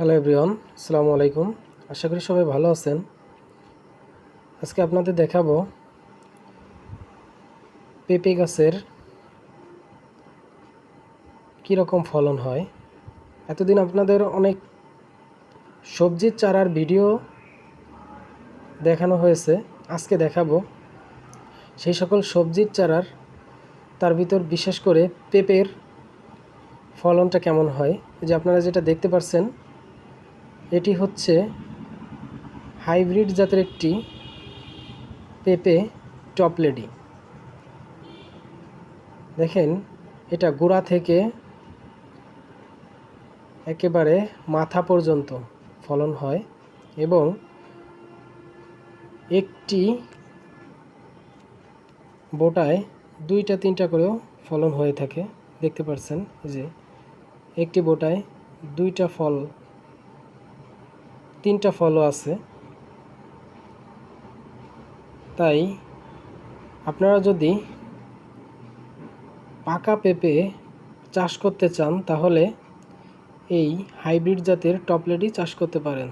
Hello everyone, আসসালামু আলাইকুম। আশা করি সবাই ভালো আছেন। আজকে আপনাদের দেখাবো পেঁপে গাছের কীরকম ফলন হয়। এতদিন আপনাদের অনেক সবজির চারার ভিডিও দেখানো হয়েছে। আজকে দেখাবো সেই সকল সবজির চারার, তার ভিতর বিশেষ করে পেঁপের ফলনটা কেমন হয়। যে আপনারা যেটা দেখতে পাচ্ছেন, এটি হচ্ছে হাইব্রিড জাতের একটি পেঁপে টপলেডি। দেখেন, এটা গোড়া থেকে একেবারে মাথা পর্যন্ত ফলন হয় এবং একটি বোটায় 2-3টা করেও ফলন হয়ে থাকে। দেখতে পাচ্ছেন যে একটি বোটায় 3টা ফলও আছে। তাই আপনারা যদি পাকা পেঁপে চাষ করতে চান তাহলে এই হাইব্রিড জাতের টপলেডি চাষ করতে পারেন।